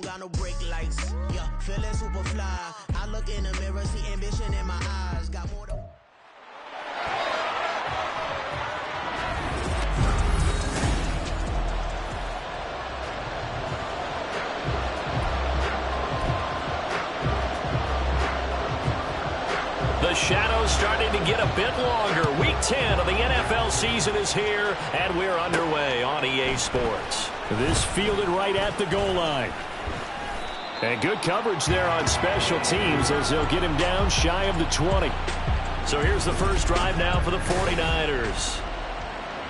got no brake lights. Yeah, feeling super fly. I look in the mirror, see ambition in my eyes. Got more to... The shadow's starting to get a bit longer. Week 10 of the NFL season is here, and we're underway on EA Sports. This fielded right at the goal line. And good coverage there on special teams as they'll get him down shy of the 20. So here's the first drive now for the 49ers.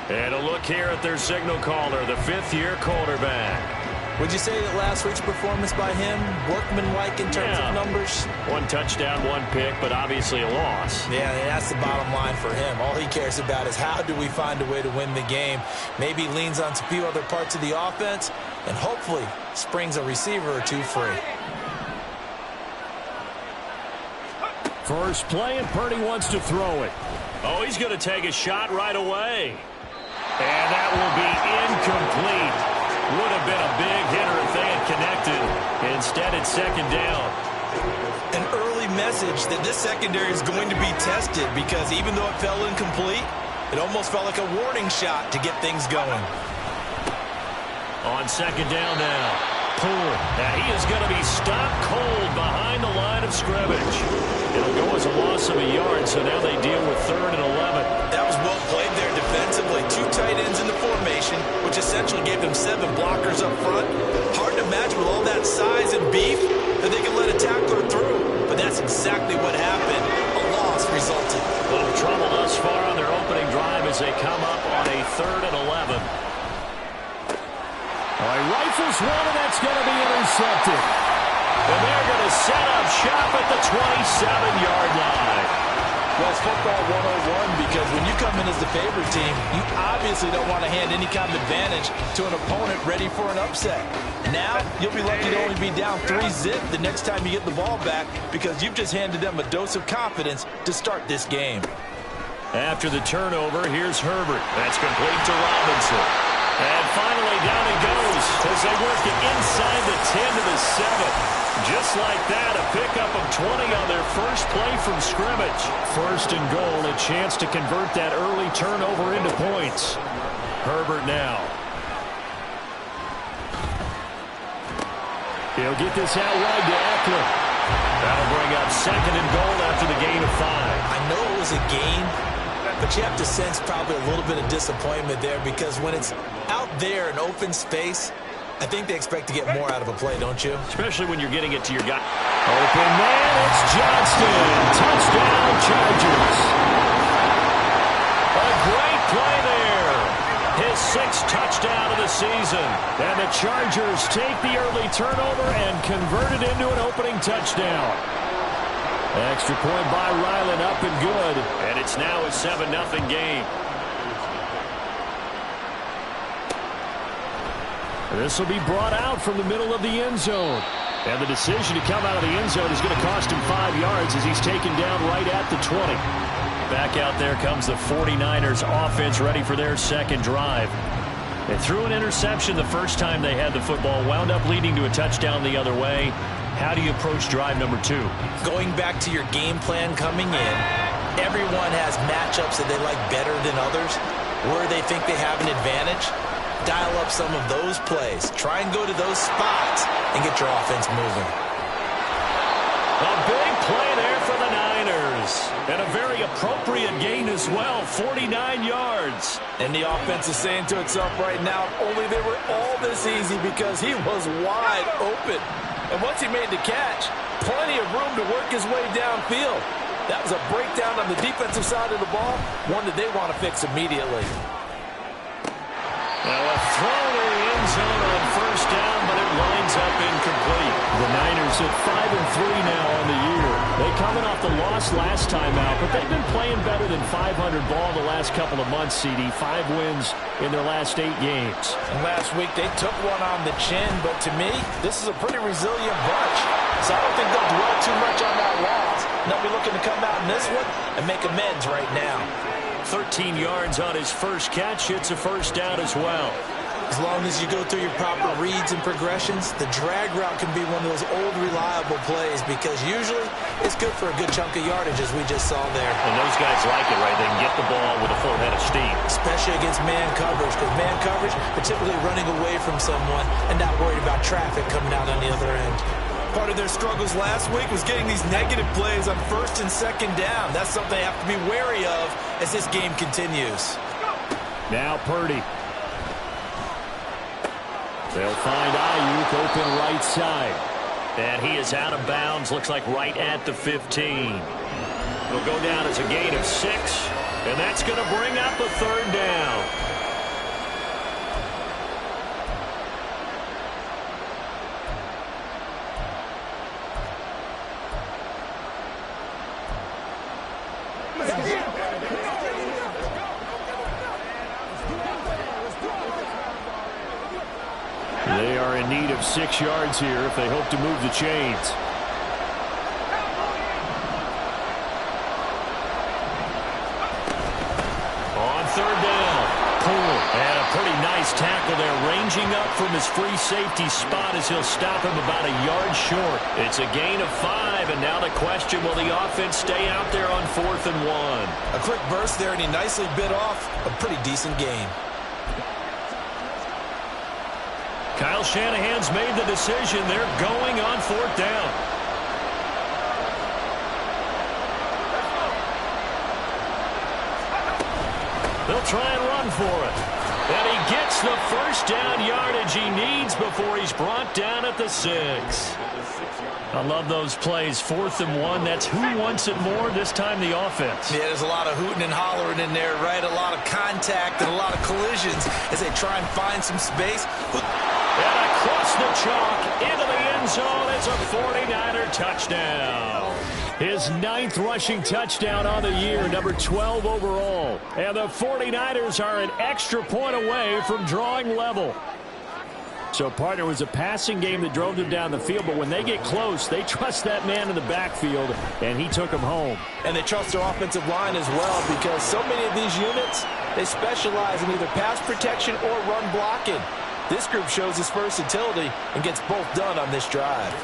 And a look here at their signal caller, the fifth-year quarterback. Would you say that last week's performance by him, workmanlike in terms of numbers? One touchdown, one pick, but obviously a loss. Yeah, that's the bottom line for him. All he cares about is how do we find a way to win the game. Maybe leans on a few other parts of the offense, and hopefully springs a receiver or two free. First play, and Purdy wants to throw it. Oh, he's going to take a shot right away. And that will be incomplete. Would have been a big hitter if they had connected. Instead, it's second down. An early message that this secondary is going to be tested because even though it fell incomplete, it almost felt like a warning shot to get things going. On second down now. Poole. Now he is going to be stopped cold behind the line of scrimmage. It'll go as a loss of a yard, so now they deal with 3rd and 11. That was well played there defensively. 2 tight ends in the formation, which essentially gave them 7 blockers up front. Hard to imagine with all that size and beef that they can let a tackler through. But that's exactly what happened. A loss resulted. A little trouble thus far on their opening drive as they come up on a 3rd and 11. All right, rifles one, and that's going to be intercepted. And they're going to set up shop at the 27-yard line. Well, it's football 101 because when you come in as the favorite team, you obviously don't want to hand any kind of advantage to an opponent ready for an upset. Now, you'll be lucky to only be down 3-zip the next time you get the ball back because you've just handed them a dose of confidence to start this game. After the turnover, here's Herbert. That's complete to Robinson. And finally, down it goes as they work it inside the 10 to the 7. Just like that, a pickup of 20 on their first play from scrimmage. First and goal, a chance to convert that early turnover into points. Herbert now. He'll get this out wide to Eckler. That'll bring up 2nd and goal after the gain of 5. I know it was a gain, but you have to sense probably a little bit of disappointment there because when it's out there in open space, I think they expect to get more out of a play, don't you? Especially when you're getting it to your guy. Open man, it's Johnston. Touchdown, Chargers. A great play there. His 6th touchdown of the season. And the Chargers take the early turnover and convert it into an opening touchdown. Extra point by Ryland, up and good. And it's now a 7-0 game. This will be brought out from the middle of the end zone. And the decision to come out of the end zone is going to cost him 5 yards as he's taken down right at the 20. Back out there comes the 49ers offense ready for their second drive. They threw an interception the first time they had the football, wound up leading to a touchdown the other way. How do you approach drive number 2? Going back to your game plan coming in, everyone has matchups that they like better than others, where they think they have an advantage. Dial up some of those plays. Try and go to those spots and get your offense moving. A big play there for the Niners. And a very appropriate gain as well, 49 yards. And the offense is saying to itself right now, only they were all this easy because he was wide open. And once he made the catch, plenty of room to work his way downfield. That was a breakdown on the defensive side of the ball, one that they want to fix immediately. Now a throw to the end zone on first down, but it lines up incomplete. The Niners at 5-3 now on the year. They coming off the loss last time out, but they've been playing better than 500 ball the last couple of months, CD. 5 wins in their last 8 games. And last week they took one on the chin, but to me, this is a pretty resilient bunch. So I don't think they'll dwell too much on that loss. They'll be looking to come out in this one and make amends right now. 13 yards on his first catch. It's a first down as well. As long as you go through your proper reads and progressions, the drag route can be one of those old reliable plays because usually it's good for a good chunk of yardage, as we just saw there. And those guys like it, right? They can get the ball with a full head of steam. Especially against man coverage, because man coverage, they're typically running away from someone and not worried about traffic coming out on the other end. Part of their struggles last week was getting these negative plays on 1st and 2nd down. That's something they have to be wary of as this game continues. Now Purdy. They'll find Ayuk open right side. And he is out of bounds, looks like right at the 15. It'll go down as a gain of 6, and that's going to bring up a 3rd down. They are in need of 6 yards here if they hope to move the chains. On 3rd down. Cool. And a pretty nice tackle there, ranging up from his free safety spot as he'll stop him about a yard short. It's a gain of 5, and now the question, will the offense stay out there on 4th and 1? A quick burst there, and he nicely bit off a pretty decent gain. Kyle Shanahan's made the decision. They're going on 4th down. They'll try and run for it. And he gets the 1st down yardage he needs before he's brought down at the 6. I love those plays. 4th and 1. That's who wants it more, this time the offense. Yeah, there's a lot of hooting and hollering in there, right? A lot of contact and a lot of collisions as they try and find some space. And across the chalk into the end zone. It's a 49er touchdown. His 9th rushing touchdown on the year, number 12 overall. And the 49ers are an extra point away from drawing level. So, partner, was a passing game that drove them down the field, but when they get close, they trust that man in the backfield, and he took them home. And they trust their offensive line as well because so many of these units, they specialize in either pass protection or run blocking. This group shows its versatility and gets both done on this drive.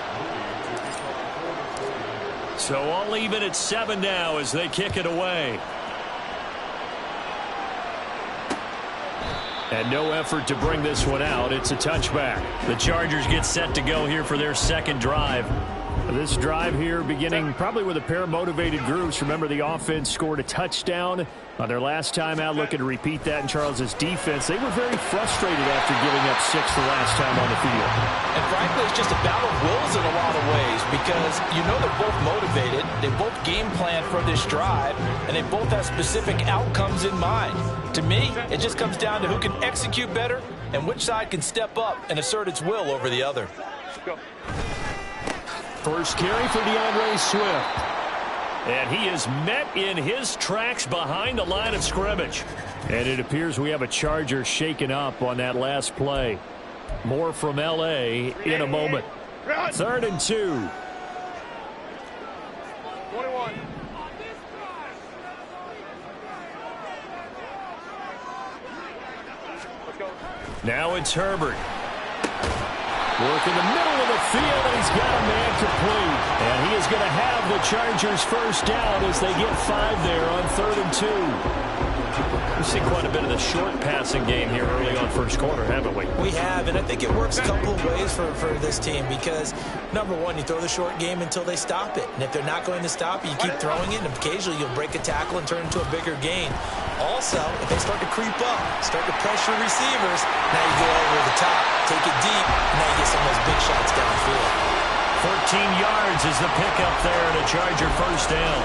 So all even at 7 now as they kick it away. And no effort to bring this one out. It's a touchback. The Chargers get set to go here for their 2nd drive. This drive here beginning probably with a pair of motivated groups. Remember, the offense scored a touchdown on their last time out, looking to repeat that in Charles's defense. They were very frustrated after giving up 6 the last time on the field. And frankly, it's just a battle of wills in a lot of ways because you know they're both motivated, they both game plan for this drive, and they both have specific outcomes in mind. To me, it just comes down to who can execute better and which side can step up and assert its will over the other. First carry for DeAndre Swift. And he is met in his tracks behind the line of scrimmage. And it appears we have a Charger shaken up on that last play. More from L.A. in a moment. 3rd and 2. 21. Let's go. Now it's Herbert. Work in the middle of the field, and he's got a man complete. And he is going to have the Chargers 1st down as they get 5 there on 3rd and 2. We've seen quite a bit of the short passing game here early on 1st quarter, haven't we? We have, and I think it works a couple of ways for this team because, number one, you throw the short game until they stop it. And if they're not going to stop it, you keep throwing it, and occasionally you'll break a tackle and turn it into a bigger gain. Also, if they start to creep up, start to pressure receivers, now you go over the top, take it deep, and now you get some of those big shots downfield. 14 yards is the pickup there to Charger 1st down.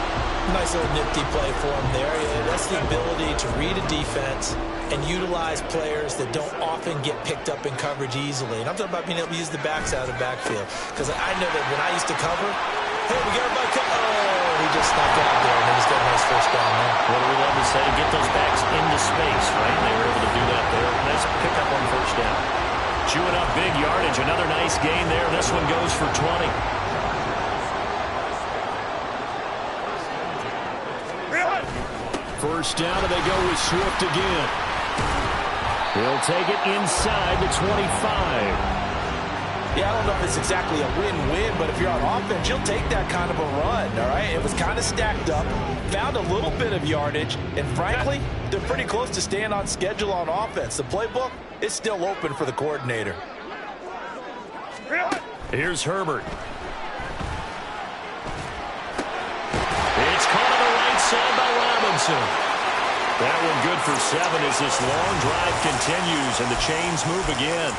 Nice little nifty play for him there. Yeah, that's the ability to read a defense and utilize players that don't often get picked up in coverage easily. And I'm talking about being able to use the backs out of the backfield. Because I know that when I used to cover, hey, we got everybody covered. Oh, he just snuck out there, and he just got a nice 1st down there. What do we love to say? Get those backs into space, right? They were able to do that there. Nice pickup on 1st down. Chewing up big yardage. Another nice gain there. This one goes for 20. 1st down, and they go with Swift again. He'll take it inside the 25. Yeah, I don't know if it's exactly a win-win, but if you're on offense, you'll take that kind of a run, all right? It was kind of stacked up, found a little bit of yardage, and frankly, they're pretty close to staying on schedule on offense. The playbook is still open for the coordinator. Here's Herbert. It's caught on the right side by Robinson. That one good for 7 as this long drive continues and the chains move again.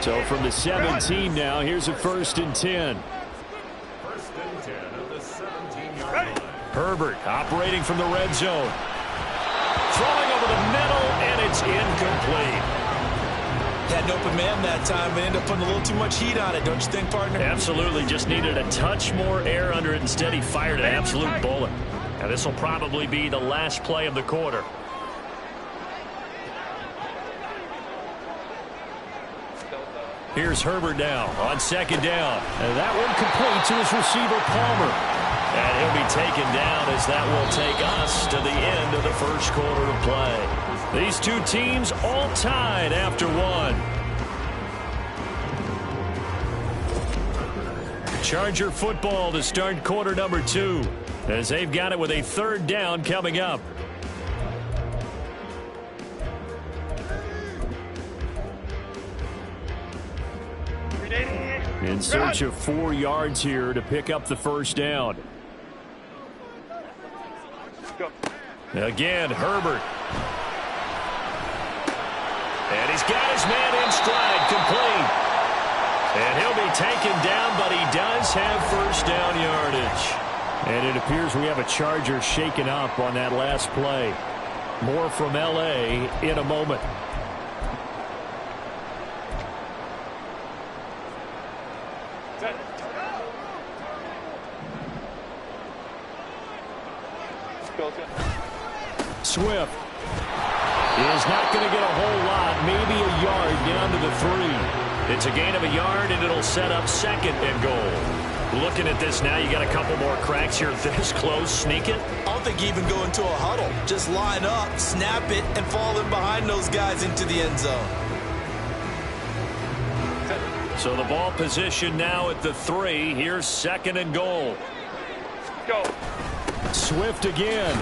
So from the 17 now, here's a 1st and 10. Herbert operating from the red zone. Throwing over the middle, and it's incomplete. Had an open man that time, but ended up putting a little too much heat on it, don't you think, partner? Absolutely. Just needed a touch more air under it. Instead, he fired an absolute bullet. And this will probably be the last play of the quarter. Here's Herbert now on 2nd down. And that one complete to his receiver, Palmer. And he'll be taken down as that will take us to the end of the 1st quarter of play. These two teams all tied after 1. Charger football to start quarter number 2 as they've got it with a 3rd down coming up. In search of 4 yards here to pick up the 1st down. Again, Herbert. And he's got his man in stride, complete. And he'll be taken down, but he does have 1st down yardage. And it appears we have a Charger shaken up on that last play. More from L.A. in a moment. Swift is not going to get a whole lot, maybe a yard down to the 3. It's a gain of a yard, and it'll set up 2nd and goal. Looking at this now, you got a couple more cracks here this close. Sneak it? I don't think you even go into a huddle. Just line up, snap it, and fall in behind those guys into the end zone. So the ball position now at the 3. Here's 2nd and goal. Go. Swift again.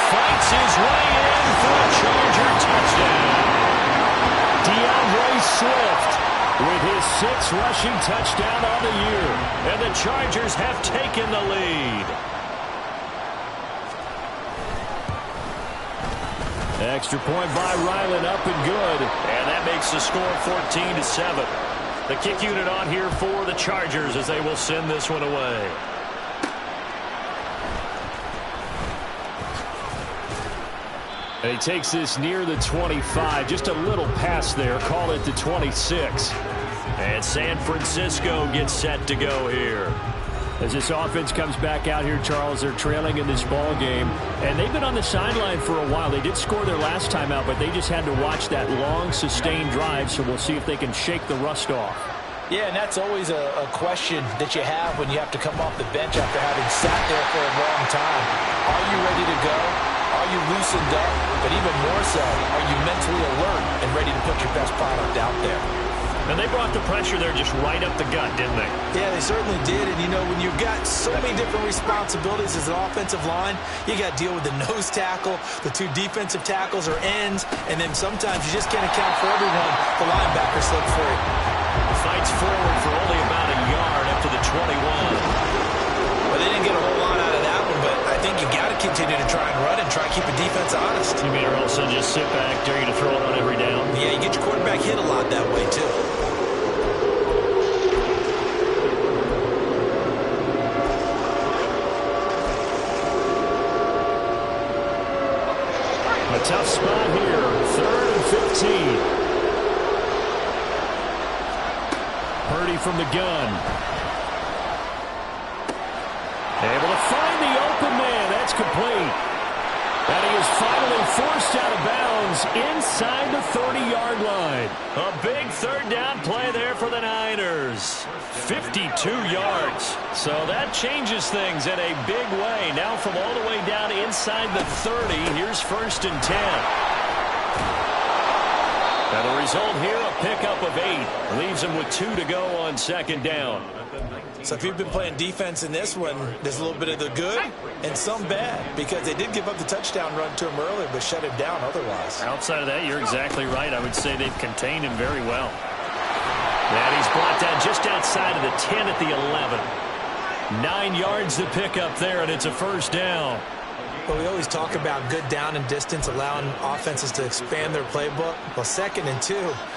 Fights his way in for a Charger touchdown. DeAndre Swift with his 6th rushing touchdown on the year. And the Chargers have taken the lead. Extra point by Ryland, up and good. And that makes the score 14-7. The kick unit on here for the Chargers as they will send this one away. And he takes this near the 25. Just a little pass there. Call it the 26. And San Francisco gets set to go here. As this offense comes back out here, Charles, they're trailing in this ball game. And they've been on the sideline for a while. They did score their last time out, but they just had to watch that long, sustained drive. So we'll see if they can shake the rust off. Yeah, and that's always a question that you have when you have to come off the bench after having sat there for a long time. Are you ready to go? Are you loosened up? But even more so, are you mentally alert and ready to put your best product out there? And they brought the pressure there just right up the gut, didn't they? Yeah, they certainly did. And, you know, when you've got so many different responsibilities as an offensive line, you got to deal with the nose tackle, the 2 defensive tackles or ends, and then sometimes you just can't account for everyone. The linebacker slipped free. Fights forward for only about a yard up to the 21. Well, they didn't get a whole lot out of that one, but I think you got to continue to try and run and try and keep the defense honest. You mean or also just sit back, dare you to throw it on every down? Yeah, you get your quarterback hit a lot that way, too. A tough spot here. 3rd and 15. Purdy from the gun. Able to find the open man. That's complete. And he is finally forced out of bounds inside the 30-yard line. A big third down play there for the Niners. 52 yards. So that changes things in a big way. Now from all the way down inside the 30, here's 1st and 10. And the result here, a pickup of 8. Leaves him with 2 to go on 2nd down. So if you've been playing defense in this one, there's a little bit of the good and some bad, because they did give up the touchdown run to him earlier, but shut him down otherwise. Outside of that, you're exactly right. I would say they've contained him very well. And he's brought down just outside of the 10 at the 11. 9 yards to pick up there, and it's a 1st down. Well, we always talk about good down and distance, allowing offenses to expand their playbook. Well, 2nd and 2,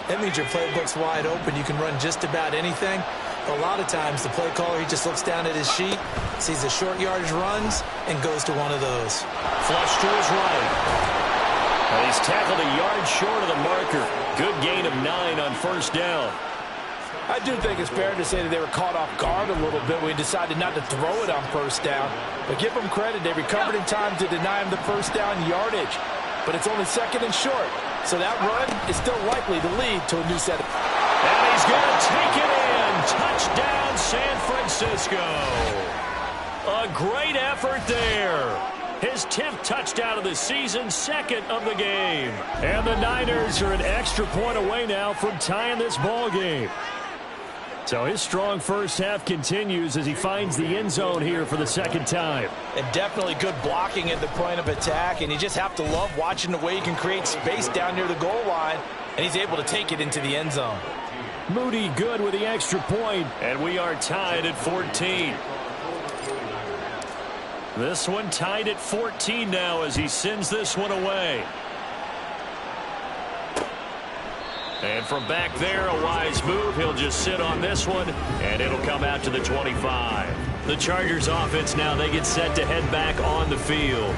that means your playbook's wide open. You can run just about anything. A lot of times, the play caller, he just looks down at his sheet, sees the short yardage runs, and goes to one of those. Flush to his right. And he's tackled a yard short of the marker. Good gain of 9 on 1st down. I do think it's fair to say that they were caught off guard a little bit when he decided not to throw it on 1st down. But give them credit. They recovered in time to deny him the 1st down yardage. But it's only 2nd and short. So that run is still likely to lead to a new set of... And he's going to take it in. Touchdown, San Francisco. A great effort there. His 10th touchdown of the season, 2nd of the game. And the Niners are an extra point away now from tying this ball game. So his strong first half continues as he finds the end zone here for the 2nd time. And definitely good blocking at the point of attack, and you just have to love watching the way he can create space down near the goal line, and he's able to take it into the end zone. Moody good with the extra point, and we are tied at 14. This one tied at 14 now as he sends this one away. And from back there, a wise move. He'll just sit on this one, and it'll come out to the 25. The Chargers offense now, they get set to head back on the field.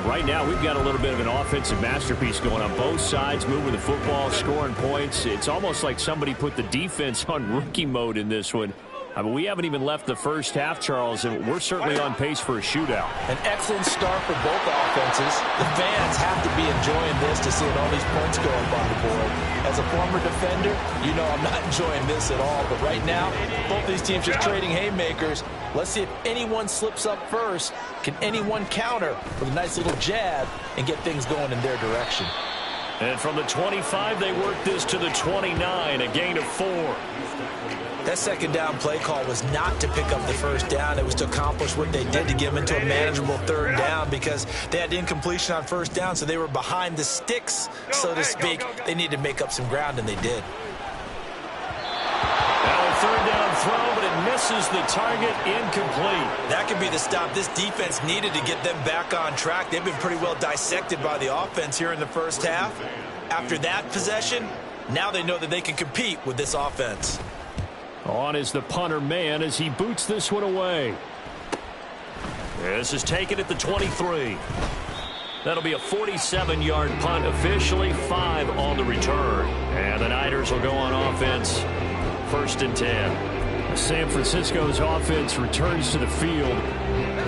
Right now, we've got a little bit of an offensive masterpiece going on both sides, moving the football, scoring points. It's almost like somebody put the defense on rookie mode in this one. I mean, we haven't even left the first half, Charles, and we're certainly on pace for a shootout. An excellent start for both offenses. The fans have to be enjoying this to see all these points go up on the board. As a former defender, you know I'm not enjoying this at all. But right now, both these teams just trading haymakers. Let's see if anyone slips up first. Can anyone counter with a nice little jab and get things going in their direction? And from the 25, they work this to the 29, a gain of 4. That 2nd down play call was not to pick up the 1st down. It was to accomplish what they did to get them into a manageable 3rd down, because they had incompletion on 1st down, so they were behind the sticks, so to speak. They needed to make up some ground, and they did. Now a 3rd down throw, but it misses the target, incomplete. That could be the stop this defense needed to get them back on track. They've been pretty well dissected by the offense here in the first half. After that possession, now they know that they can compete with this offense. On is the punter man as he boots this one away. This is taken at the 23. That'll be a 47-yard punt, officially 5 on the return. And the Niners will go on offense, 1st and 10. San Francisco's offense returns to the field.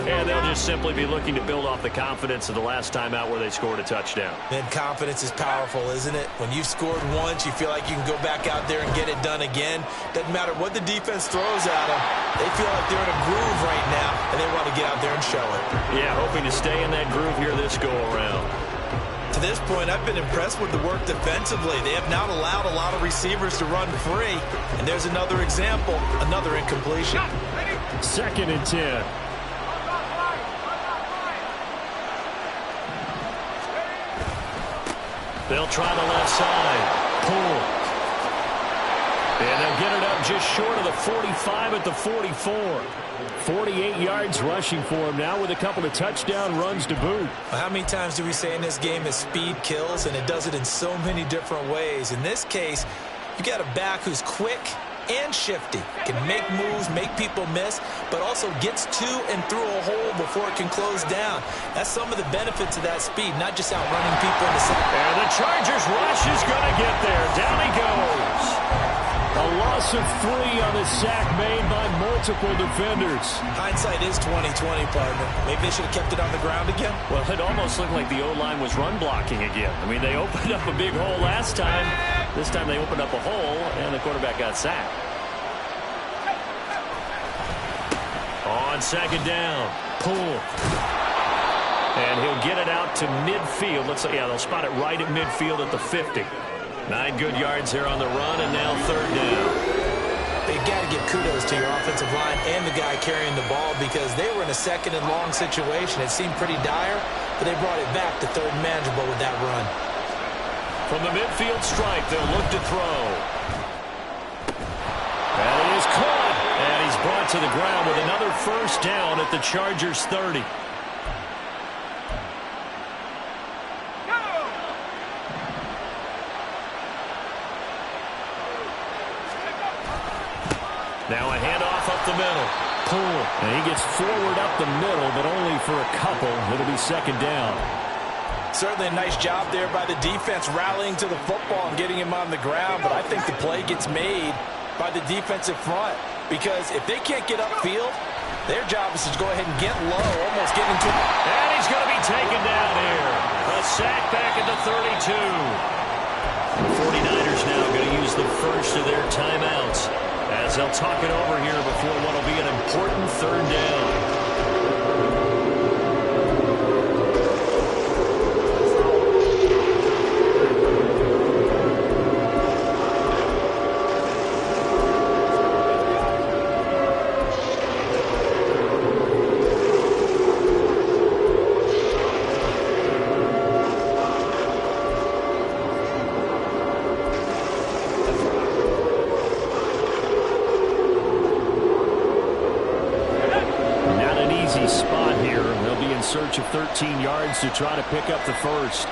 And they'll just simply be looking to build off the confidence of the last time out where they scored a touchdown. And confidence is powerful, isn't it? When you've scored once, you feel like you can go back out there and get it done again. Doesn't matter what the defense throws at them. They feel like they're in a groove right now, and they want to get out there and show it. Yeah, hoping to stay in that groove here this go-around. To this point, I've been impressed with the work defensively. They have not allowed a lot of receivers to run free. And there's another example, another incompletion. 2nd and 10. They'll try the left side. Pull. And they'll get it up just short of the 45 at the 44. 48 yards rushing for him now with a couple of touchdown runs to boot. How many times do we say in this game that speed kills, and it does it in so many different ways? In this case, you got a back who's quick and shifty, can make moves, make people miss, but also gets to and through a hole before it can close down. That's some of the benefits of that speed, not just outrunning people in the second. And the Chargers rush is going to get there. Down he goes. A loss of 3 on the sack made by multiple defenders. Hindsight is 20/20, partner. Maybe they should have kept it on the ground again. Well, it almost looked like the O-line was run blocking again. I mean, they opened up a big hole last time. This time they opened up a hole, and the quarterback got sacked. On second down, pull. And he'll get it out to midfield. Looks like, yeah, they'll spot it right at midfield at the 50. 9 good yards here on the run, and now third down. You got to give kudos to your offensive line and the guy carrying the ball because they were in a second and long situation. It seemed pretty dire, but they brought it back to third and manageable with that run. From the midfield stripe, they'll look to throw. And it is caught, and he's brought to the ground with another first down at the Chargers' 30. Now a handoff up the middle. Pull. And he gets forward up the middle, but only for a couple. It'll be second down. Certainly a nice job there by the defense rallying to the football and getting him on the ground, but I think the play gets made by the defensive front because if they can't get upfield, their job is to go ahead and get low, almost get into it. And he's going to be taken down here. A sack back at the 32. The 49ers now going to use the first of their timeouts as they'll talk it over here before what will be an important third down. Search of 13 yards to try to pick up the first.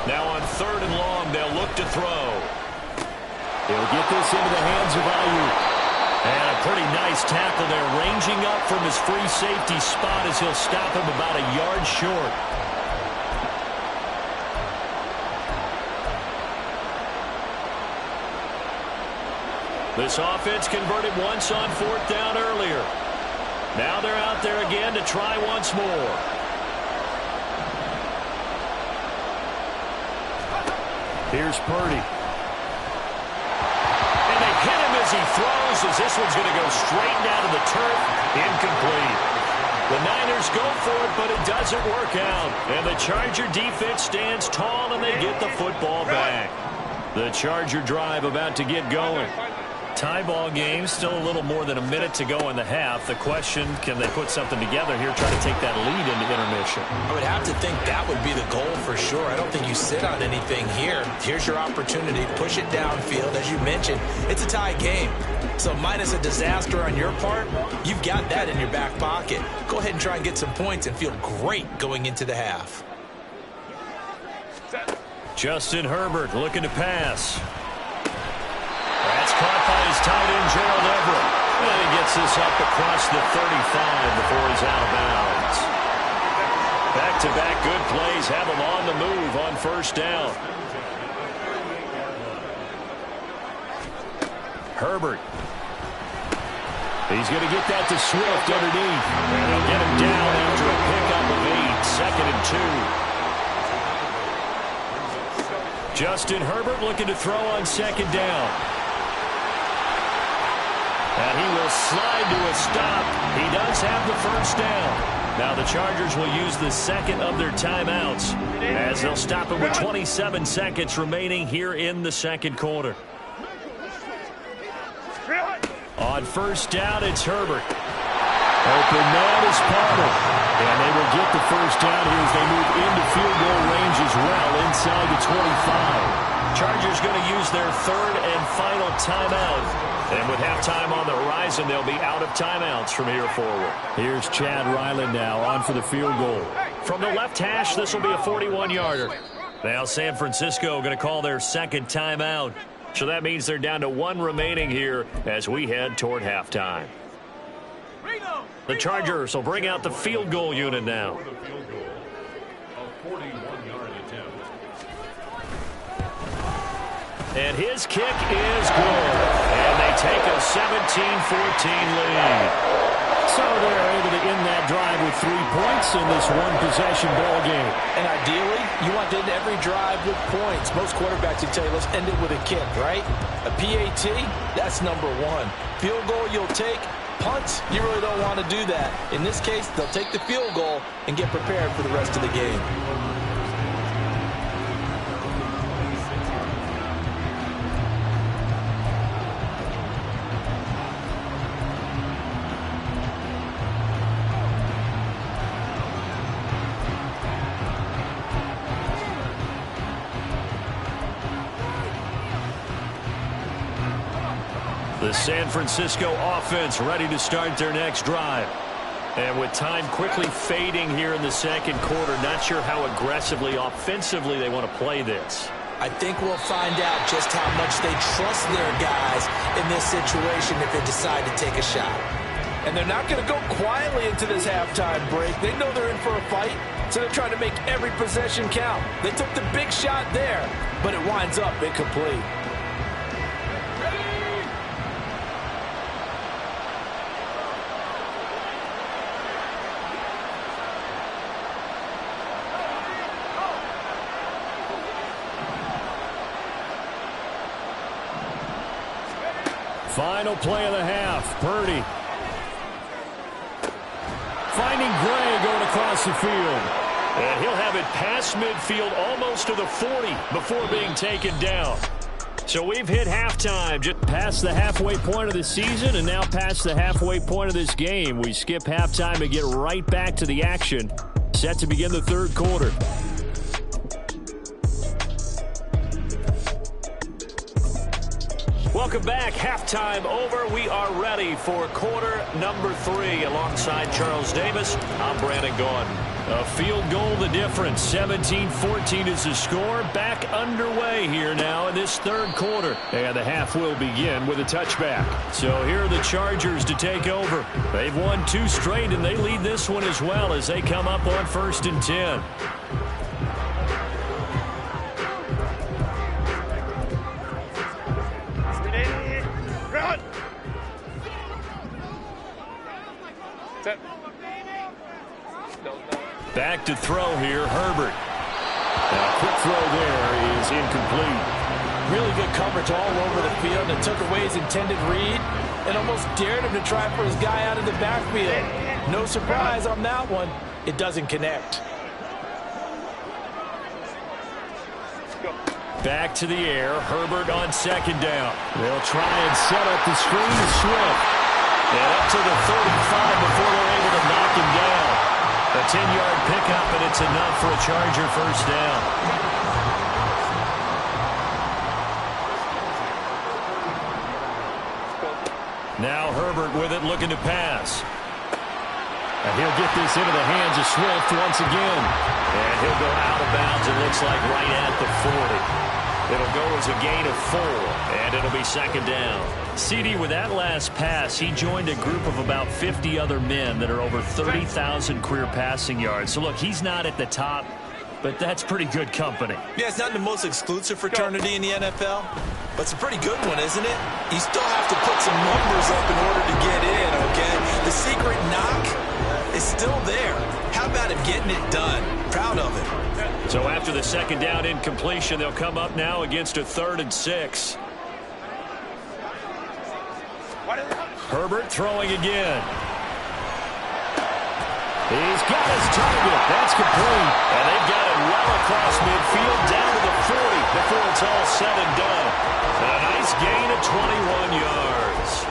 Now on third and long, they'll look to throw. He'll get this into the hands of Ayuk. And a pretty nice tackle there, ranging up from his free safety spot as he'll stop him about a yard short. This offense converted once on fourth down earlier. Now they're out there again to try once more. Here's Purdy. And they hit him as he throws, as this one's going to go straight down to the turf. Incomplete. The Niners go for it, but it doesn't work out. And the Charger defense stands tall, and they get the football back. The Charger drive about to get going. Tie ball game, still a little more than a minute to go in the half. The question, can they put something together here, try to take that lead into intermission? I would have to think that would be the goal for sure. I don't think you sit on anything here. Here's your opportunity. Push it downfield. As you mentioned, it's a tie game. So minus a disaster on your part, you've got that in your back pocket. Go ahead and try and get some points and feel great going into the half. Justin Herbert looking to pass. That's caught by his tight end, Gerald Everett. And he gets this up across the 35 before he's out of bounds. Back-to-back good plays have him on the move on first down. Herbert. He's going to get that to Swift underneath. And he'll get him down after a pickup of 8, second and 2. Justin Herbert looking to throw on second down. And he will slide to a stop. He does have the first down. Now the Chargers will use the second of their timeouts as they'll stop him with 27 seconds remaining here in the second quarter. On first down, it's Herbert. Open man is Palmer. And they will get the first down here as they move into field goal range as well inside the 25. Chargers going to use their third and final timeout. And with halftime on the horizon, they'll be out of timeouts from here forward. Here's Chad Ryland now on for the field goal. From the left hash, this will be a 41-yarder. Now San Francisco going to call their second timeout. So that means they're down to 1 remaining here as we head toward halftime. The Chargers will bring out the field goal unit now. And his kick is good. 17-14 lead. So they're able to end that drive with 3 points in this one-possession ball game. And ideally, you want to end every drive with points. Most quarterbacks would tell you, let's end it with a kick, right? A PAT, that's number 1. Field goal you'll take. Punts, you really don't want to do that. In this case, they'll take the field goal and get prepared for the rest of the game. The San Francisco offense ready to start their next drive. And with time quickly fading here in the second quarter, not sure how aggressively, offensively they want to play this. I think we'll find out just how much they trust their guys in this situation if they decide to take a shot. And they're not going to go quietly into this halftime break. They know they're in for a fight, so they're trying to make every possession count. They took the big shot there, but it winds up incomplete. Final play of the half. Purdy finding Gray going across the field. And he'll have it past midfield almost to the 40 before being taken down. So we've hit halftime. Just past the halfway point of the season and now past the halfway point of this game. We skip halftime and get right back to the action. Set to begin the third quarter. Welcome back. Halftime over. We are ready for quarter number 3. Alongside Charles Davis, I'm Brandon Gaudin. A field goal the difference. 17-14 is the score. Back underway here now in this third quarter. And the half will begin with a touchback. So here are the Chargers to take over. They've won 2 straight, and they lead this one as well as they come up on 1st and 10. Back to throw here, Herbert. Now, a quick throw there is incomplete. Really good coverage all over the field and took away his intended read and almost dared him to try for his guy out of the backfield. No surprise on that one. It doesn't connect. Back to the air. Herbert on 2nd down. They'll try and set up the screen to Swift. And up to the 35 before they're able to knock him down. A 10-yard pickup, and it's enough for a Charger first down. Now Herbert with it, looking to pass. And he'll get this into the hands of Swift once again. And he'll go out of bounds, it looks like, right at the 40. It'll go as a gain of 4, and it'll be 2nd down. CD, with that last pass, he joined a group of about 50 other men that are over 30,000 career passing yards. So, look, he's not at the top, but that's pretty good company. Yeah, it's not the most exclusive fraternity in the NFL, but it's a pretty good one, isn't it? You still have to put some numbers up in order to get in, okay? The secret knock is still there. How about him getting it done? Proud of him. So after the 2nd down incompletion, they'll come up now against a 3rd and 6. Herbert throwing again. He's got his target. That's complete. And they've got it well across midfield, down to the 40 before it's all said and done. And a nice gain of 21 yards.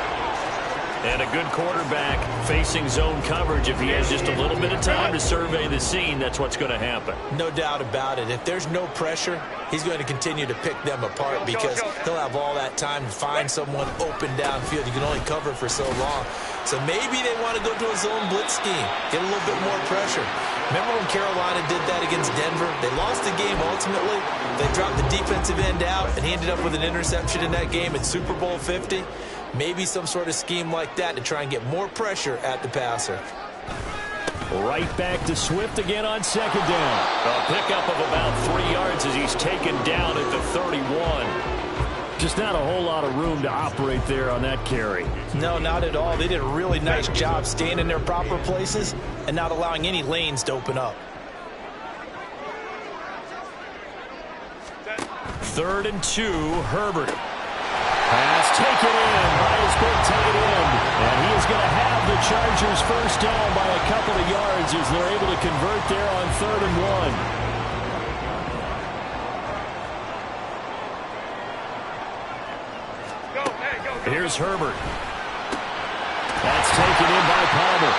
And a good quarterback facing zone coverage. If he has just a little bit of time to survey the scene, that's what's going to happen. No doubt about it. If there's no pressure, he's going to continue to pick them apart because he'll have all that time to find someone open downfield. You can only cover for so long. So maybe they want to go to a zone blitz scheme, get a little bit more pressure. Remember when Carolina did that against Denver? They lost the game ultimately. They dropped the defensive end out, and he ended up with an interception in that game at Super Bowl 50. Maybe some sort of scheme like that to try and get more pressure at the passer. Right back to Swift again on 2nd down. A pickup of about 3 yards as he's taken down at the 31. Just not a whole lot of room to operate there on that carry. No, not at all. They did a really nice job staying in their proper places and not allowing any lanes to open up. 3rd and 2, Herbert. Pass taken in by his big tight end. And he is going to have the Chargers first down by a couple of yards as they're able to convert there on 3rd and 1. Here's Herbert. That's taken in by Palmer.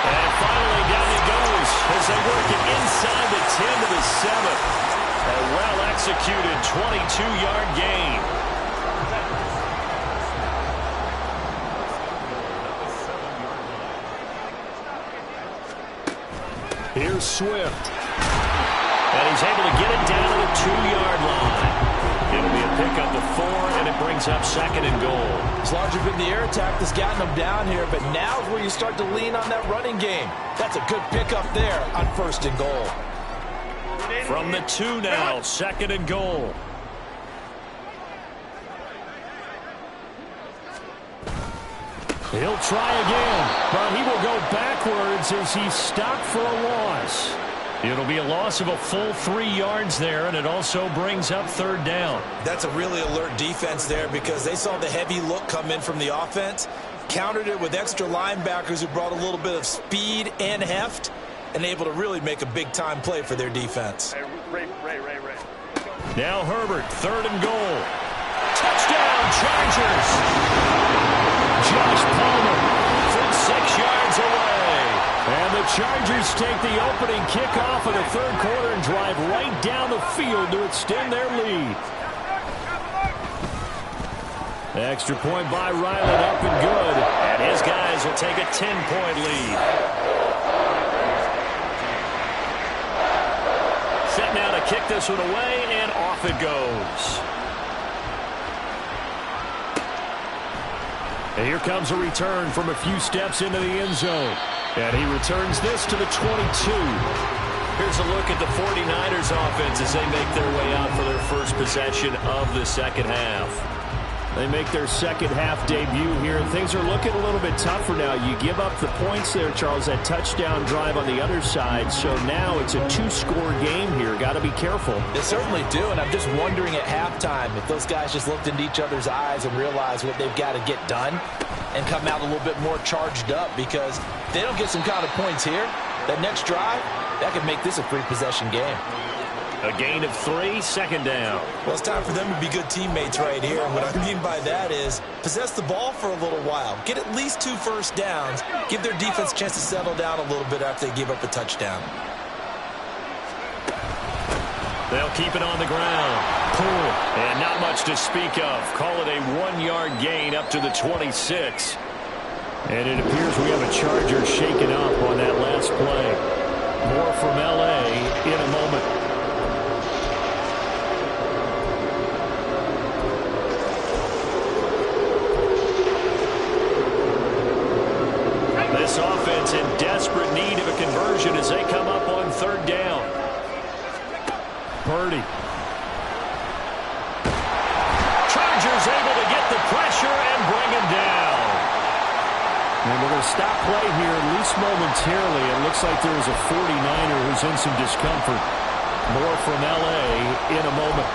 And finally down he goes as they work it inside the 10 to the 7. A well-executed 22-yard gain. Here's Swift. And he's able to get it down to the 2-yard line. It'll be a pickup of 4, and it brings up 2nd and goal. It's largely been the air attack that's gotten them down here, but now is where you start to lean on that running game. That's a good pickup there on 1st and goal. From the 2 now, 2nd and goal. He'll try again, but he will go backwards as he's stopped for a loss. It'll be a loss of a full 3 yards there, and it also brings up 3rd down. That's a really alert defense there because they saw the heavy look come in from the offense, countered it with extra linebackers who brought a little bit of speed and heft, and able to really make a big-time play for their defense. Ray. Now Herbert, 3rd and goal. Touchdown, Chargers! Josh Palmer from 6 yards away. And the Chargers take the opening kickoff of the 3rd quarter and drive right down the field to extend their lead. The extra point by Ryland up and good. And his guys will take a 10-point lead. Set now to kick this one away, and off it goes. And here comes a return from a few steps into the end zone. And he returns this to the 22. Here's a look at the 49ers offense as they make their way out for their first possession of the 2nd half. They make their 2nd half debut here, and things are looking a little bit tougher now. You give up the points there, Charles, that touchdown drive on the other side, so now it's a 2-score game here. Got to be careful. They certainly do, and I'm just wondering at halftime if those guys just looked into each other's eyes and realized what they've got to get done and come out a little bit more charged up, because if they don't get some kind of points here, that next drive, that could make this a 3-possession game. A gain of 3, 2nd down. Well, it's time for them to be good teammates right here. And what I mean by that is possess the ball for a little while. Get at least 2 first downs. Give their defense a chance to settle down a little bit after they give up a touchdown. They'll keep it on the ground. Pull. And not much to speak of. Call it a 1-yard gain up to the 26. And it appears we have a Charger shaken up on that last play. More from L.A. in a moment. This offense in desperate need of a conversion as they come up on 3rd down. Purdy. Chargers able to get the pressure and bring him down. And we're going to stop play here, at least momentarily. It looks like there is a 49er who's in some discomfort. More from L.A. in a moment.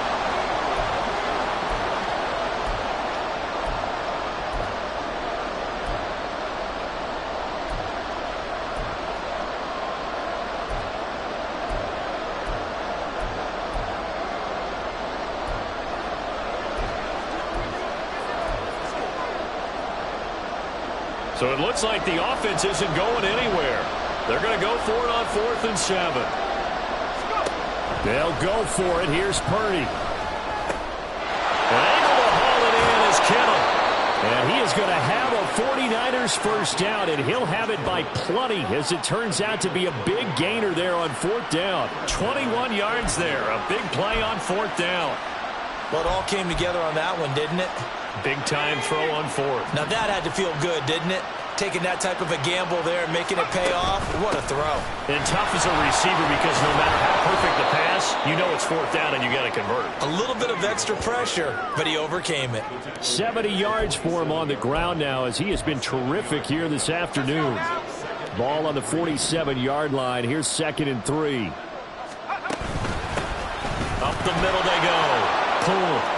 So it looks like the offense isn't going anywhere. They're going to go for it on 4th and 7. They'll go for it. Here's Purdy. And able to haul it in is Kittle. And he is going to have a 49ers first down, and he'll have it by plenty, as it turns out to be a big gainer there on 4th down. 21 yards there. A big play on 4th down. Well, it all came together on that one, didn't it? Big-time throw on fourth. Now that had to feel good, didn't it? Taking that type of a gamble there and making it pay off. What a throw. And tough as a receiver because no matter how perfect the pass, you know it's fourth down and you got to convert. A little bit of extra pressure, but he overcame it. 70 yards for him on the ground now as he has been terrific here this afternoon. Ball on the 47-yard line. Here's 2nd and 3. Up the middle they go. Pull.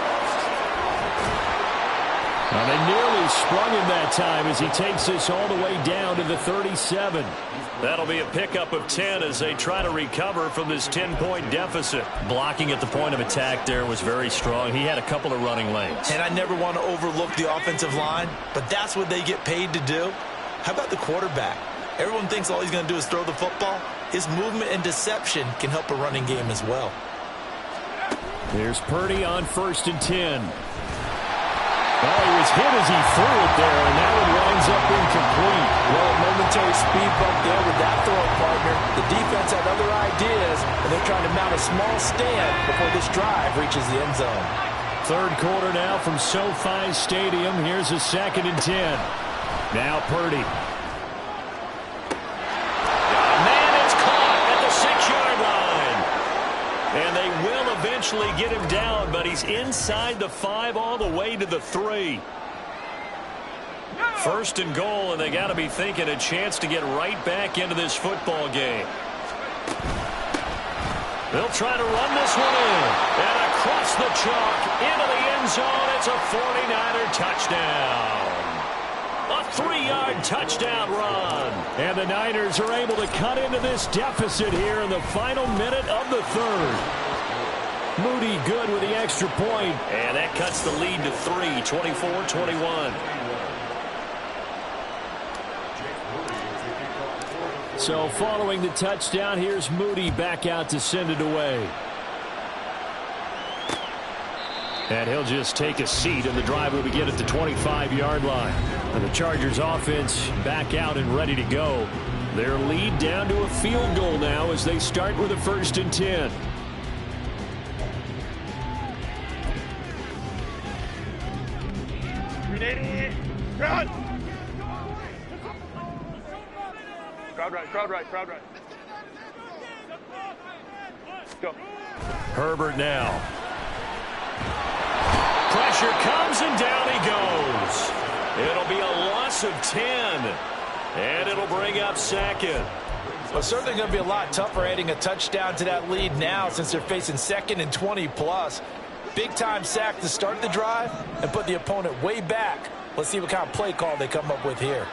And they nearly sprung him that time as he takes this all the way down to the 37. That'll be a pickup of 10 as they try to recover from this 10-point deficit. Blocking at the point of attack there was very strong. He had a couple of running lanes. And I never want to overlook the offensive line, but that's what they get paid to do. How about the quarterback? Everyone thinks all he's going to do is throw the football. His movement and deception can help a running game as well. Here's Purdy on 1st and 10. Oh, he was hit as he threw it there, and that one winds up incomplete. Well, a momentary speed bump there with that throw, partner. The defense had other ideas, and they're trying to mount a small stand before this drive reaches the end zone. 3rd quarter now from SoFi Stadium. Here's a 2nd and 10. Now Purdy. Man, it's caught at the 6-yard line. And they will eventually get him down, but he's inside the 5 all the way to the 3. 1st and goal, and they got to be thinking a chance to get right back into this football game. They'll try to run this one in. And across the chalk into the end zone. It's a 49er touchdown. A 3-yard touchdown run. And the Niners are able to cut into this deficit here in the final minute of the 3rd. Moody good with the extra point. And that cuts the lead to 3, 24-21. So following the touchdown, here's Moody back out to send it away. And he'll just take a seat, and the drive will begin at the 25-yard line. And the Chargers offense back out and ready to go. Their lead down to a field goal now as they start with a 1st and 10. Crowd! Crowd right, crowd right, crowd right. Go. Herbert now. Pressure comes and down he goes. It'll be a loss of 10. And it'll bring up 2nd. Well, certainly going to be a lot tougher adding a touchdown to that lead now since they're facing 2nd and 20+. Big-time sack to start the drive and put the opponent way back. Let's see what kind of play call they come up with here.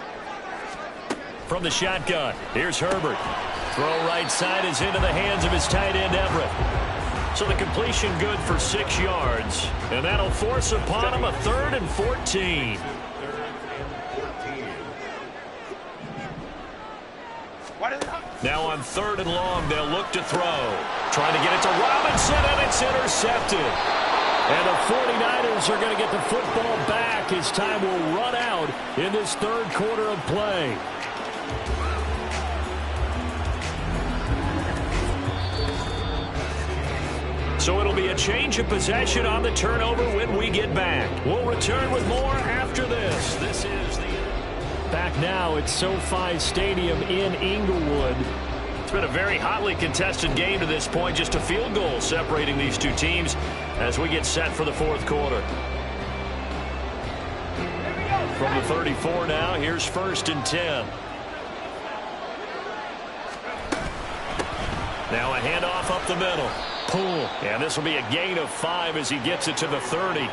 From the shotgun, here's Herbert. Throw right side is into the hands of his tight end, Everett. So the completion good for 6 yards. And that'll force upon him a 3rd and 14. Now on 3rd and long, they'll look to throw. Trying to get it to Robinson, and it's intercepted. And the 49ers are going to get the football back as time will run out in this 3rd quarter of play. So it'll be a change of possession on the turnover when we get back. We'll return with more after this. This is the... Back now at SoFi Stadium in Inglewood. It's been a very hotly contested game to this point. Just a field goal separating these two teams as we get set for the 4th quarter. From the 34 now, here's 1st and 10. Now a handoff up the middle. Pull. And this will be a gain of 5 as he gets it to the 30.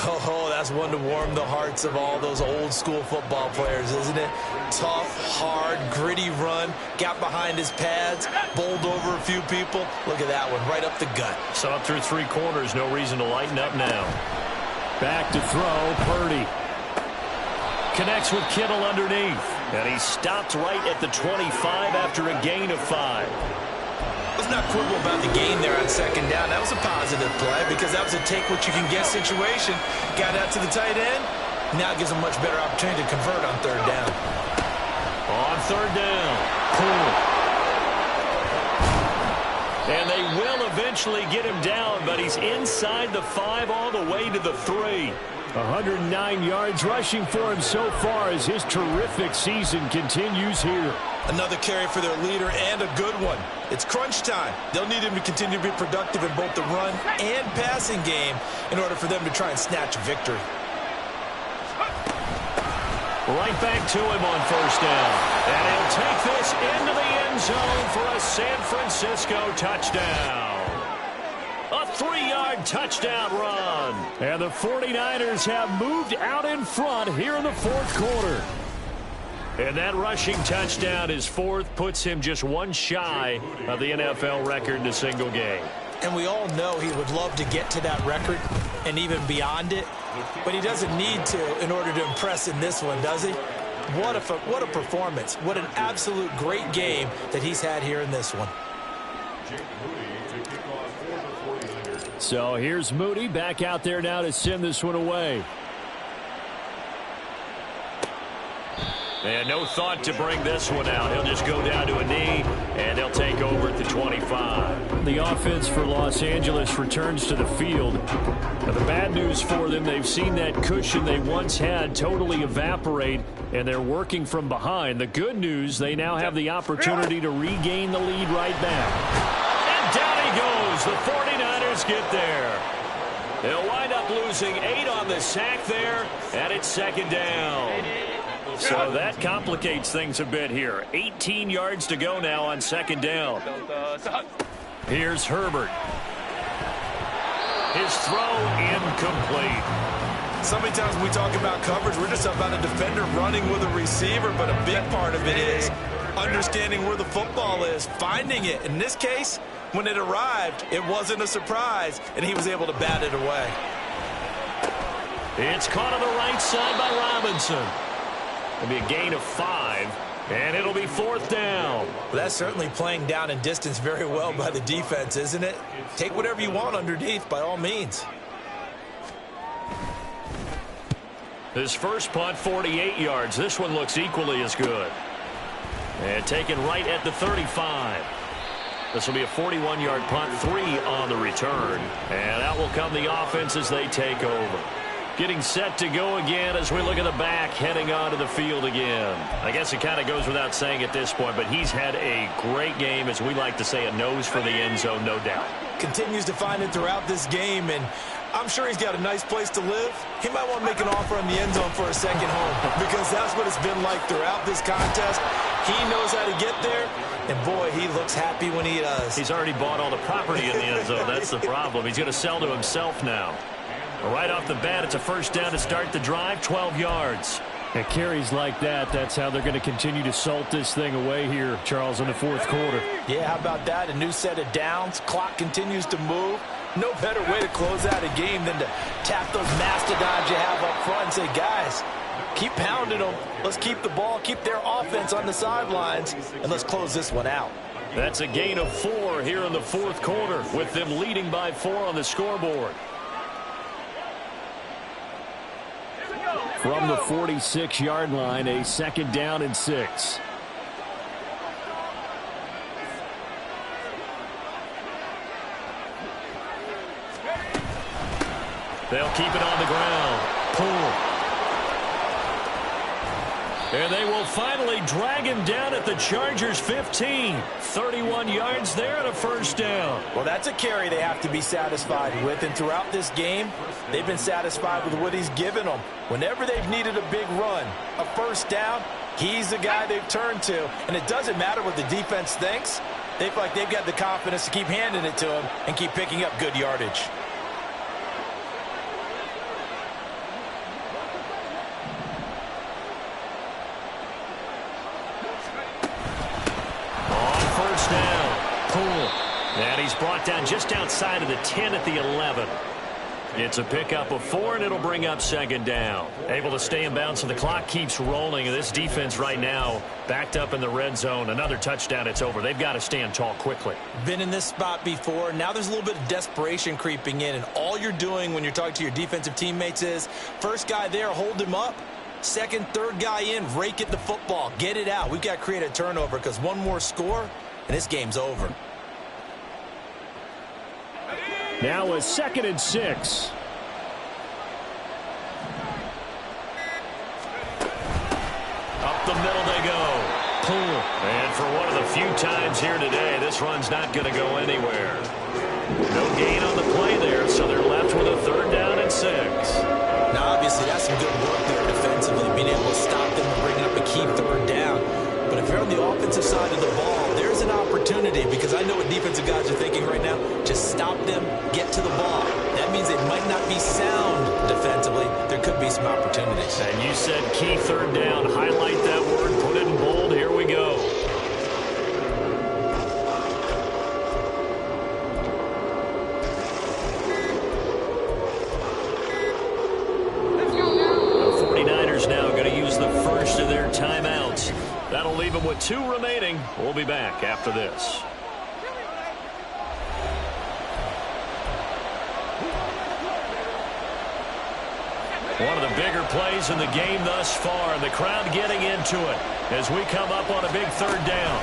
Oh, that's one to warm the hearts of all those old school football players, isn't it? Tough, hard, gritty run, got behind his pads, bowled over a few people. Look at that one, right up the gut. So up through 3 quarters, no reason to lighten up now. Back to throw, Purdy. Connects with Kittle underneath. And he stopped right at the 25 after a gain of 5. Let's not quibble about the gain there on 2nd down. That was a positive play because that was a take-what-you-can-get situation. Got out to the tight end. Now it gives them a much better opportunity to convert on 3rd down. On 3rd down. Pull. And they will eventually get him down, but he's inside the 5 all the way to the 3. 109 yards rushing for him so far as his terrific season continues here. Another carry for their leader and a good one. It's crunch time. They'll need him to continue to be productive in both the run and passing game in order for them to try and snatch a victory. Right back to him on first down. And he'll take this into the end zone for a San Francisco touchdown. A 3-yard touchdown run. And the 49ers have moved out in front here in the fourth quarter. And that rushing touchdown, his fourth, puts him just one shy of the NFL record in a single game. And we all know he would love to get to that record and even beyond it. But he doesn't need to in order to impress in this one, does he? What a performance. What an absolute great game that he's had here in this one. So here's Moody back out there now to send this one away. And no thought to bring this one out. He'll just go down to a knee, and they'll take over at the 25. The offense for Los Angeles returns to the field. Now, the bad news for them, they've seen that cushion they once had totally evaporate, and they're working from behind. The good news, they now have the opportunity to regain the lead right back. And down he goes. The 49ers get there. They'll wind up losing 8 on the sack there, and it's second down. So that complicates things a bit here. 18 yards to go now on second down. Here's Herbert. His throw incomplete. So many times when we talk about coverage, we're just about a defender running with a receiver, but a big part of it is understanding where the football is, finding it. In this case, when it arrived, it wasn't a surprise, and he was able to bat it away. It's caught on the right side by Robinson. It'll be a gain of 5, and it'll be fourth down. Well, that's certainly playing down in distance very well by the defense, isn't it? Take whatever you want underneath, by all means. His first punt, 48 yards. This one looks equally as good. And taken right at the 35. This will be a 41-yard punt, 3 on the return. And out will come the offense as they take over. Getting set to go again as we look at the back, heading onto the field again. I guess it kind of goes without saying at this point, but he's had a great game, as we like to say, a nose for the end zone, no doubt. Continues to find it throughout this game, and I'm sure he's got a nice place to live. He might want to make an offer on the end zone for a second home, because that's what it's been like throughout this contest. He knows how to get there, and boy, he looks happy when he does. He's already bought all the property in the end zone. That's the problem. He's going to sell to himself now. Right off the bat, it's a first down to start the drive, 12 yards. And carries like that, that's how they're going to continue to salt this thing away here, Charles, in the fourth quarter. Yeah, how about that? A new set of downs. Clock continues to move. No better way to close out a game than to tap those mastodons you have up front and say, guys, keep pounding them. Let's keep the ball, keep their offense on the sidelines, and let's close this one out. That's a gain of 4 here in the fourth quarter, with them leading by 4 on the scoreboard. From the 46-yard line, a second down and 6. They'll keep it on the ground. Pull. And they will finally drag him down at the Chargers' 15. 31 yards there and a first down. Well, that's a carry they have to be satisfied with. And throughout this game, they've been satisfied with what he's given them. Whenever they've needed a big run, a first down, he's the guy they've turned to. And it doesn't matter what the defense thinks. They feel like they've got the confidence to keep handing it to him and keep picking up good yardage. And he's brought down just outside of the 10 at the 11. It's a pickup of 4, and it'll bring up second down. Able to stay in bounds, so the clock keeps rolling. And this defense right now backed up in the red zone. Another touchdown, it's over. They've got to stand tall quickly. Been in this spot before. Now there's a little bit of desperation creeping in. And all you're doing when you're talking to your defensive teammates is, first guy there, hold him up. Second, third guy in, rake at the football. Get it out. We've got to create a turnover because one more score, and this game's over. Now a second and 6. the middle they go. Pull. And for one of the few times here today, this run's not going to go anywhere. No gain on the play there, so they're left with a 3rd down and 6. Now, obviously, that's some good work there defensively, being able to stop them and bringing up a key 3rd down. But if you're on the offensive side of the ball, there's an opportunity, because I know what defensive guys are thinking right now. Just stop them, get to the ball. That means they might not be sound defensively. There could be some opportunities. And you said key 3rd down. Highlight that word, put it in bold. Here we go. The 49ers now going to use the first of their timeouts. That'll leave them with 2 remaining. We'll be back after this. One of the bigger plays in the game thus far, and the crowd getting into it as we come up on a big 3rd down.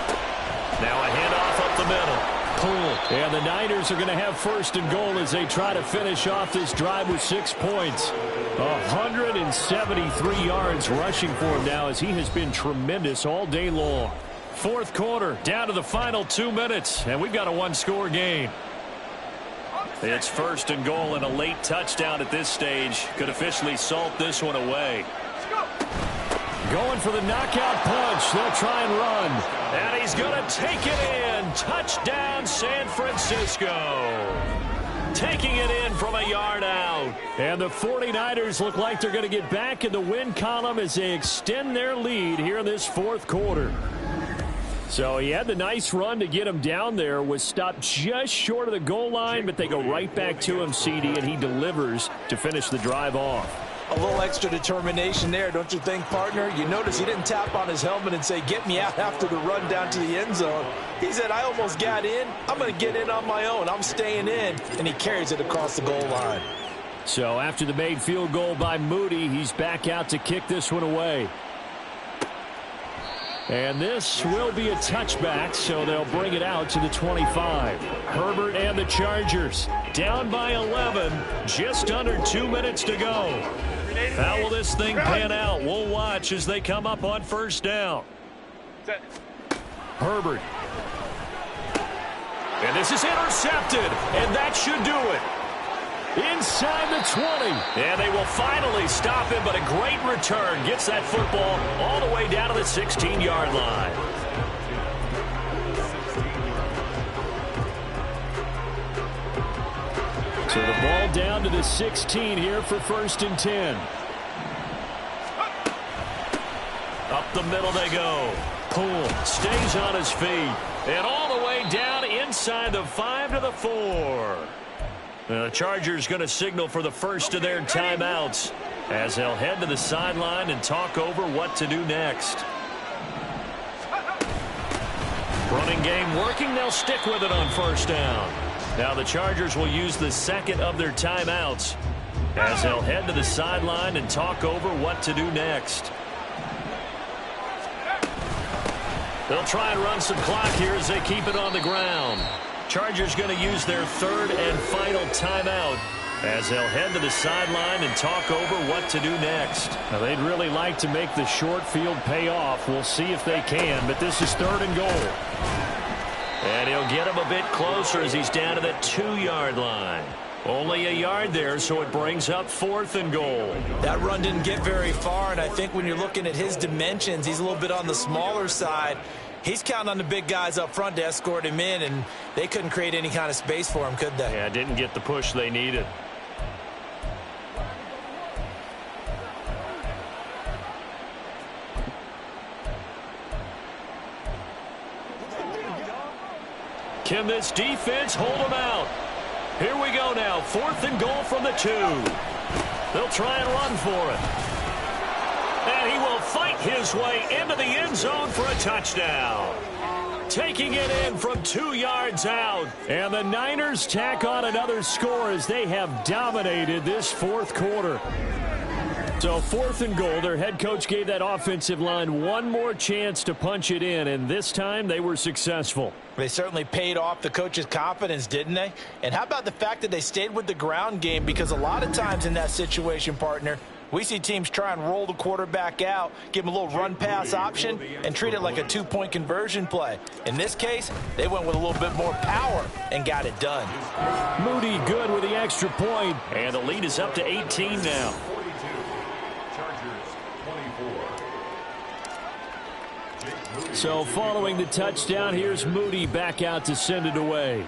Now a handoff up the middle. Pull. And the Niners are going to have 1st and goal as they try to finish off this drive with 6 points. 173 yards rushing for him now, as he has been tremendous all day long. 4th quarter, down to the final 2 minutes, and we've got a 1-score game. It's 1st and goal, and a late touchdown at this stage could officially salt this one away. Going for the knockout punch. They'll try and run. And he's going to take it in. Touchdown, San Francisco. Taking it in from a yard out. And the 49ers look like they're going to get back in the win column as they extend their lead here in this 4th quarter. So he had the nice run to get him down there, was stopped just short of the goal line, but they go right back to him, CD, and he delivers to finish the drive off. A little extra determination there, don't you think, partner? You notice he didn't tap on his helmet and say, get me out after the run down to the end zone. He said, I almost got in. I'm going to get in on my own. I'm staying in. And he carries it across the goal line. So after the made field goal by Moody, he's back out to kick this one away. And this will be a touchback, so they'll bring it out to the 25. Herbert and the Chargers down by 11, just under 2 minutes to go. How will this thing pan out? We'll watch as they come up on 1st down. Herbert. And this is intercepted, and that should do it. Inside the 20. And they will finally stop him, but a great return. Gets that football all the way down to the 16-yard line. So the ball down to the 16 here for 1st and 10. Up the middle they go. Poole stays on his feet. And all the way down inside the 5 to the 4. The Chargers going to signal for the first of their timeouts as they'll head to the sideline and talk over what to do next. Running game working. They'll stick with it on 1st down. Now the Chargers will use the 2nd of their timeouts as they'll head to the sideline and talk over what to do next. They'll try and run some clock here as they keep it on the ground. Chargers going to use their 3rd and final timeout as they'll head to the sideline and talk over what to do next. Now, they'd really like to make the short field pay off. We'll see if they can, but this is 3rd and goal. And he'll get him a bit closer as he's down to the 2-yard line. Only a yard there, so it brings up 4th and goal. That run didn't get very far, and I think when you're looking at his dimensions, he's a little bit on the smaller side. He's counting on the big guys up front to escort him in, and they couldn't create any kind of space for him, could they? Yeah, didn't get the push they needed. Can this defense hold him out? Here we go now. 4th and goal from the 2. They'll try and run for it. And he will fight his way into the end zone for a touchdown. Taking it in from 2 yards out. And the Niners tack on another score as they have dominated this 4th quarter. So 4th and goal, their head coach gave that offensive line one more chance to punch it in, and this time they were successful. They certainly paid off the coach's confidence, didn't they? And how about the fact that they stayed with the ground game? Because a lot of times in that situation, partner, We see teams try and roll the quarterback out, give him a little run-pass option, and treat it like a two-point conversion play. In this case, they went with a little bit more power and got it done. Moody good with the extra point. And the lead is up to 18 now. So following the touchdown, here's Moody back out to send it away.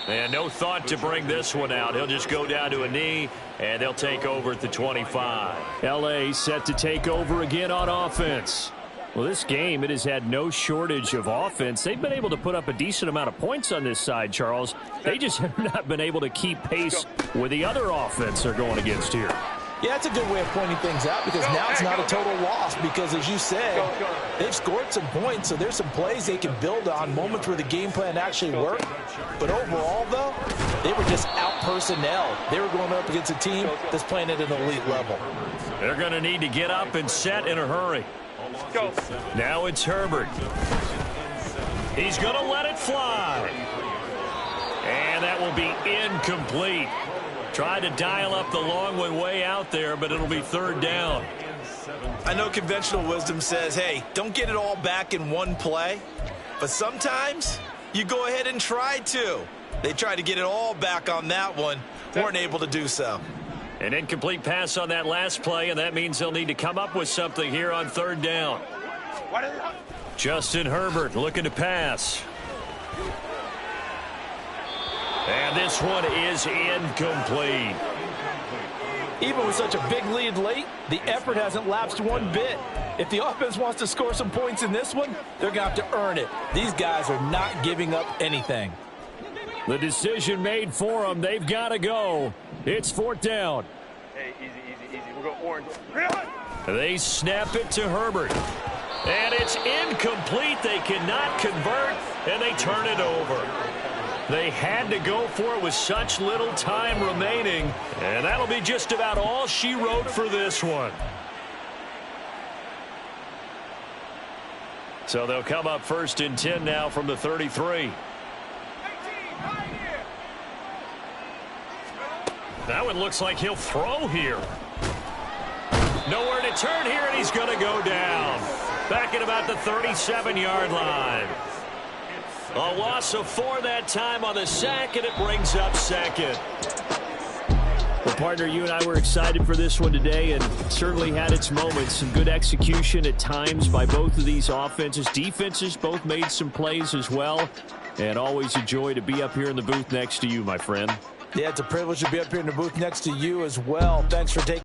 And no thought to bring this one out. He'll just go down to a knee, and they'll take over at the 25. L.A. set to take over again on offense. Well, this game, it has had no shortage of offense. They've been able to put up a decent amount of points on this side, Charles. They just have not been able to keep pace with the other offense they're going against here. Yeah, that's a good way of pointing things out because now it's not a total loss because, as you said, they've scored some points, so there's some plays they can build on, moments where the game plan actually worked. But overall, though, they were just out-personnel. They were going up against a team that's playing at an elite level. They're going to need to get up and set in a hurry. Now it's Herbert. He's going to let it fly. And that will be incomplete. Tried to dial up the long one way out there, but it'll be third down. I know conventional wisdom says, hey, don't get it all back in one play. But sometimes you go ahead and try to. They tried to get it all back on that one. Weren't able to do so. An incomplete pass on that last play, and that means they'll need to come up with something here on third down. Justin Herbert looking to pass. And this one is incomplete. Even with such a big lead late, the effort hasn't lapsed one bit. If the offense wants to score some points in this one, they're going to have to earn it. These guys are not giving up anything. The decision made for them. They've got to go. It's fourth down. Hey, easy. We're going orange. They snap it to Herbert. And it's incomplete. They cannot convert, and they turn it over. They had to go for it with such little time remaining, and that'll be just about all she wrote for this one. So they'll come up first and 10 now from the 33. That one looks like he'll throw here. Nowhere to turn here, and he's going to go down. Back at about the 37-yard line. A loss of 4 that time on the sack, and it brings up second. Well, partner, you and I were excited for this one today and certainly had its moments. Some good execution at times by both of these offenses. Defenses both made some plays as well. And always a joy to be up here in the booth next to you, my friend. Yeah, it's a privilege to be up here in the booth next to you as well. Thanks for taking